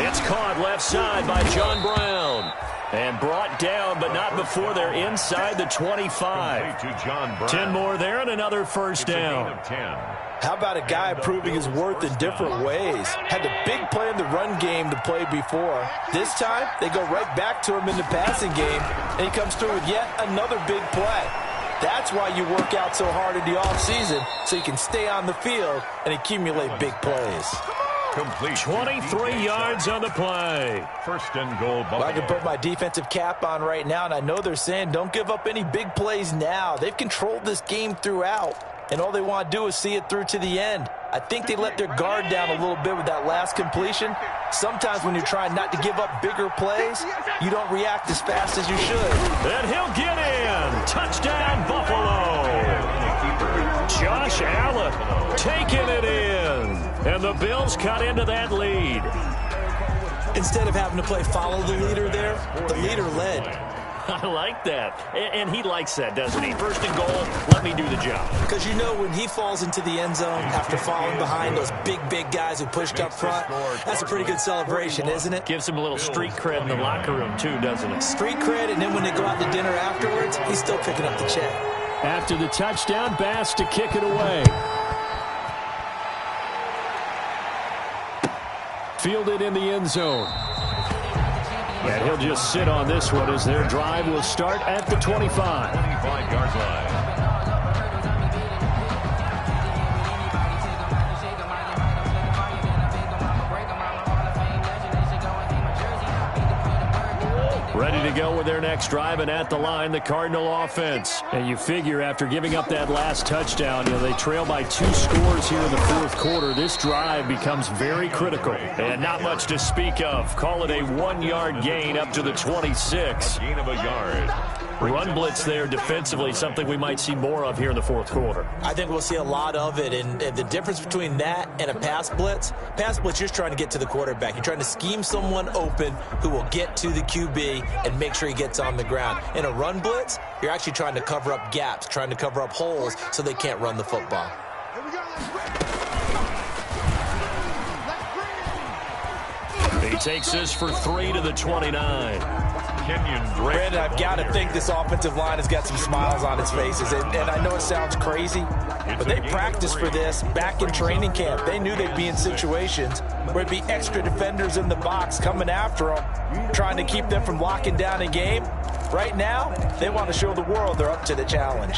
It's caught left side by John Brown. And brought down, but not before they're inside the 25. 10 more there and another first down. How about a guy proving his worth in different ways? Had the big play in the run game to play before. This time, they go right back to him in the passing game, and he comes through with yet another big play. That's why you work out so hard in the offseason, so you can stay on the field and accumulate big plays. Complete. 23 yards on the play. First and goal. Well, I can put my defensive cap on right now, and I know they're saying don't give up any big plays now. They've controlled this game throughout, and all they want to do is see it through to the end. I think they let their guard down a little bit with that last completion. Sometimes when you're trying not to give up bigger plays, you don't react as fast as you should. And he'll get in. Touchdown, Buffalo. Josh Allen taking it in. And the Bills cut into that lead. Instead of having to play follow the leader there, the leader led. I like that. And he likes that, doesn't he? First and goal, let me do the job. Because you know when he falls into the end zone after falling behind those big guys who pushed up front, that's a pretty good celebration, isn't it? Gives him a little street cred in the locker room, too, doesn't it? Street cred, and then when they go out to dinner afterwards, he's still picking up the check. After the touchdown, Bass to kick it away. Fielded in the end zone. And he'll just sit on this one as their drive will start at the 25. 25-yard line. Ready to go with their next drive, and at the line, the Cardinal offense. And you figure after giving up that last touchdown, they trail by 2 scores here in the 4th quarter. This drive becomes very critical. And not much to speak of. Call it a 1-yard gain up to the 26. Gain of a yard. Run blitz there defensively, something we might see more of here in the 4th quarter. I think we'll see a lot of it, and the difference between that and a pass blitz, you're just trying to get to the quarterback. You're trying to scheme someone open who will get to the QB and make sure he gets on the ground. In a run blitz, you're actually trying to cover up gaps, trying to cover up holes so they can't run the football. He takes this for 3 to the 29. Brandon, I've got to think this offensive line has got some smiles on its faces. And I know it sounds crazy, but they practiced for this back in training camp. They knew they'd be in situations where it'd be extra defenders in the box coming after them, trying to keep them from locking down a game. Right now, they want to show the world they're up to the challenge.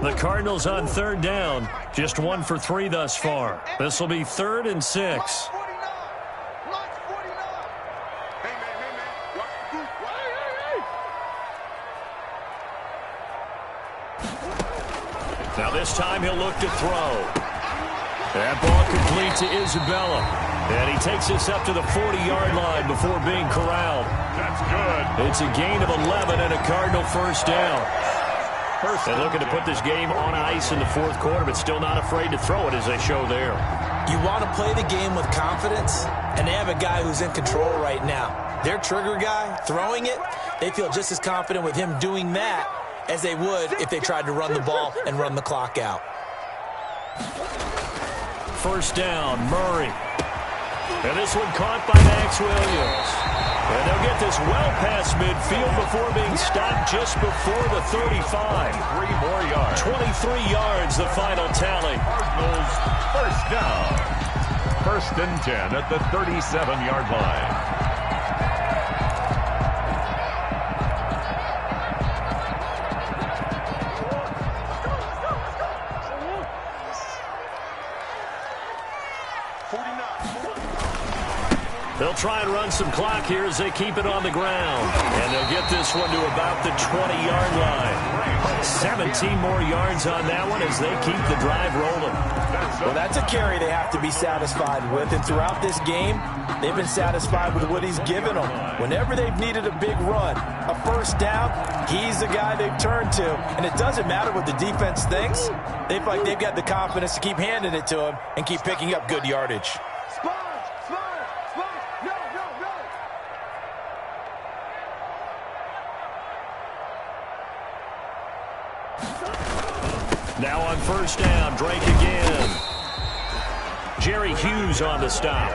The Cardinals on 3rd down. Just 1 for 3 thus far. This will be 3rd and 6. Now this time he'll look to throw. That ball complete to Isabella. And he takes this up to the 40-yard line before being corralled. That's good. It's a gain of 11 and a Cardinal first down. They're looking to put this game on ice in the 4th quarter, but still not afraid to throw it as they show there. You want to play the game with confidence, and they have a guy who's in control right now. their trigger guy throwing it, they feel just as confident with him doing that as they would if they tried to run the ball and run the clock out. First down, Murray. And this one caught by Max Williams. And they'll get this well past midfield before being stopped just before the 35. 3 more yards. 23 yards, the final tally. Cardinals first down. 1st and 10 at the 37-yard line. They'll try and run some clock here as they keep it on the ground. And they'll get this one to about the 20-yard line. 17 more yards on that one as they keep the drive rolling. Well, that's a carry they have to be satisfied with. And throughout this game, they've been satisfied with what he's given them. Whenever they've needed a big run, a first down, he's the guy they've turned to. And it doesn't matter what the defense thinks. They feel like they've got the confidence to keep handing it to him and keep picking up good yardage. Now on first down, Drake again. Jerry Hughes on the stop.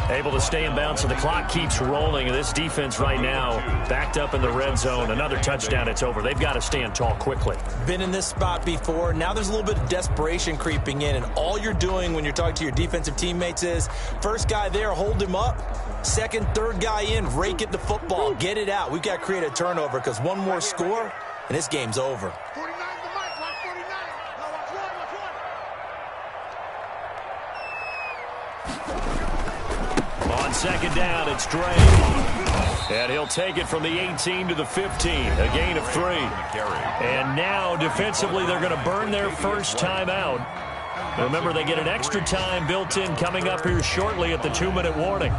Able to stay in bounds, so the clock keeps rolling. And this defense right now backed up in the red zone. Another touchdown, it's over. They've got to stand tall quickly. Been in this spot before. Now there's a little bit of desperation creeping in. And all you're doing when you're talking to your defensive teammates is, first guy there, hold him up. Second, third guy in, rake at the football. Get it out. We've got to create a turnover because one more score, and this game's over. On second down, it's Drake. And he'll take it from the 18 to the 15, a gain of 3. And now, defensively, they're going to burn their first time out. Remember, they get an extra time built in coming up here shortly at the 2-minute warning.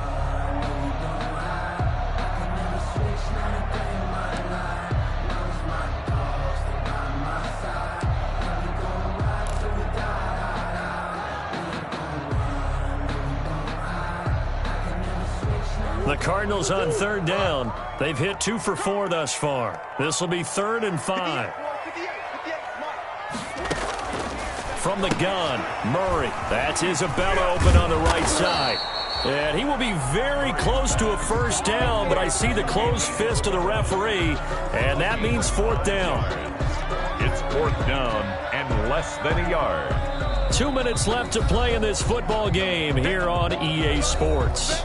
The Cardinals on third down. They've hit 2 for 4 thus far. This will be 3rd and 5. From the gun, Murray. That's Isabella open on the right side. And he will be very close to a first down, but I see the closed fist of the referee, and that means 4th down. It's 4th down and less than a yard. 2 minutes left to play in this football game here on EA Sports.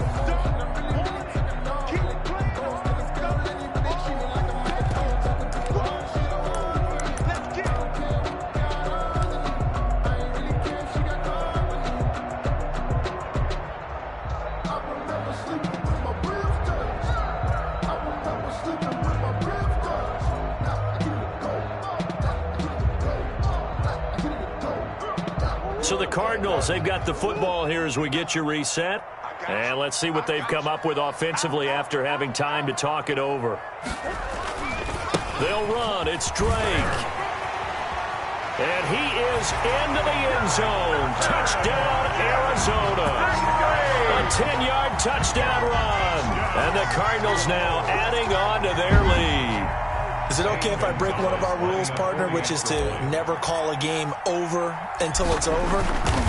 So the Cardinals, they've got the football here as we get you reset. And let's see what they've come up with offensively after having time to talk it over. They'll run. It's Drake. And he is into the end zone. Touchdown, Arizona. A 10-yard touchdown run. And the Cardinals now adding on to their lead. Is it okay if I break one of our rules, partner, which is to never call a game over until it's over?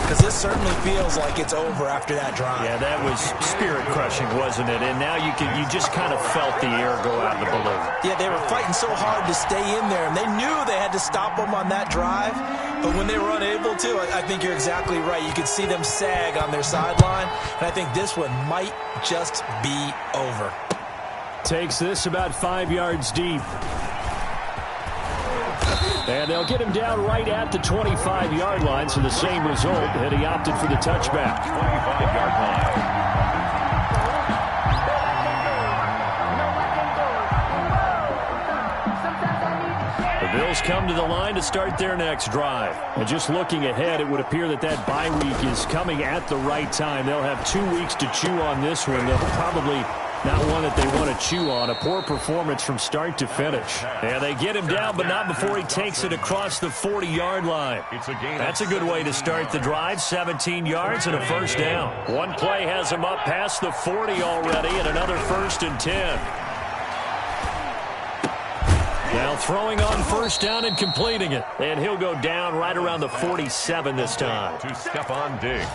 Because this certainly feels like it's over after that drive. Yeah, that was spirit-crushing, wasn't it? And now you just kind of felt the air go out of the balloon. Yeah, they were fighting so hard to stay in there, and they knew they had to stop them on that drive. But when they were unable to, I think you're exactly right. You could see them sag on their sideline, and I think this one might just be over. Takes this about 5 yards deep. And they'll get him down right at the 25-yard line, so the same result, and he opted for the touchback. 25-yard line. The Bills come to the line to start their next drive. And just looking ahead, it would appear that bye week is coming at the right time. They'll have 2 weeks to chew on this one. They'll probably Not one that they want to chew on. A poor performance from start to finish. And they get him down, but not before he takes it across the 40-yard line. That's a good way to start the drive. 17 yards and a first down. One play has him up past the 40 already, and another 1st and 10. Now throwing on first down and completing it. And he'll go down right around the 47 this time. To Stephon Diggs.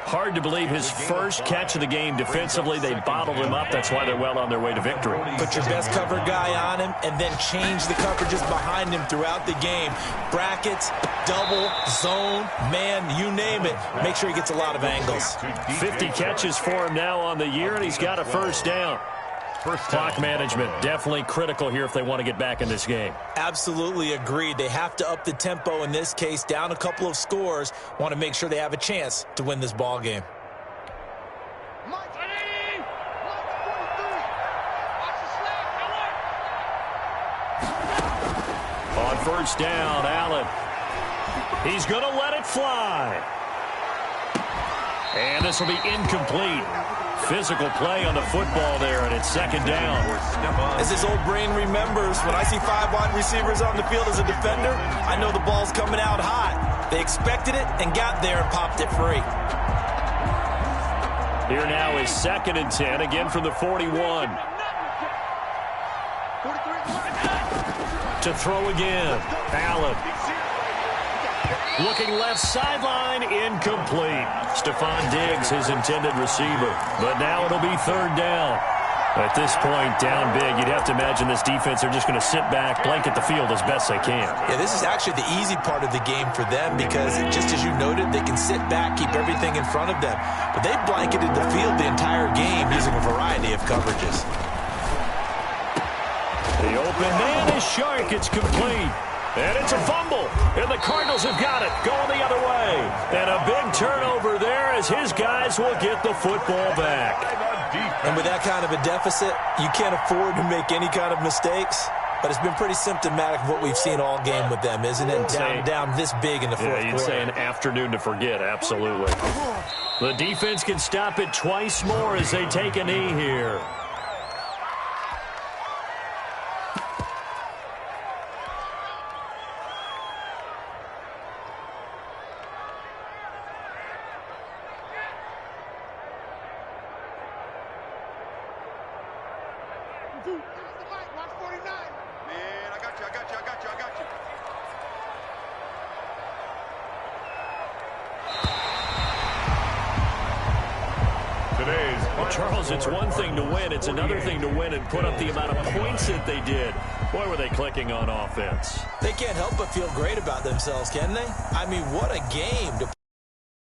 Hard to believe his first catch of the game defensively. They bottled him up. That's why they're well on their way to victory. Put your best cover guy on him and then change the coverages behind him throughout the game. Brackets, double, zone, man, you name it. Make sure he gets a lot of angles. 50 catches for him now on the year, and he's got a first down. Clock management definitely critical here if they want to get back in this game. Absolutely agreed. They have to up the tempo in this case, down a couple of scores. Want to make sure they have a chance to win this ball game. On first down, Allen. He's going to let it fly. And this will be incomplete. Physical play on the football there, and it's second down. As his old brain remembers, when I see 5 wide receivers on the field as a defender, I know the ball's coming out hot. They expected it and got there and popped it free. Here now is 2nd and 10, again from the 41. To throw again, Allen. Looking left sideline, incomplete. Stephon Diggs, his intended receiver. But now it'll be 3rd down. At this point, down big, you'd have to imagine this defense, they're just going to sit back, blanket the field as best they can. Yeah, this is actually the easy part of the game for them because, just as you noted, they can sit back, keep everything in front of them. But they've blanketed the field the entire game using a variety of coverages. The open man is Shark. It's complete. And it's a fumble, and the Cardinals have got it, going the other way. And a big turnover there as his guys will get the football back. And with that kind of a deficit, you can't afford to make any kind of mistakes. But it's been pretty symptomatic of what we've seen all game with them, isn't it? Down this big in the fourth quarter. You'd say an afternoon to forget, absolutely. The defense can stop it twice more as they take a knee here. Charles, it's one thing to win. It's another thing to win and put up the amount of points that they did. Boy, were they clicking on offense. They can't help but feel great about themselves, can they? I mean, what a game to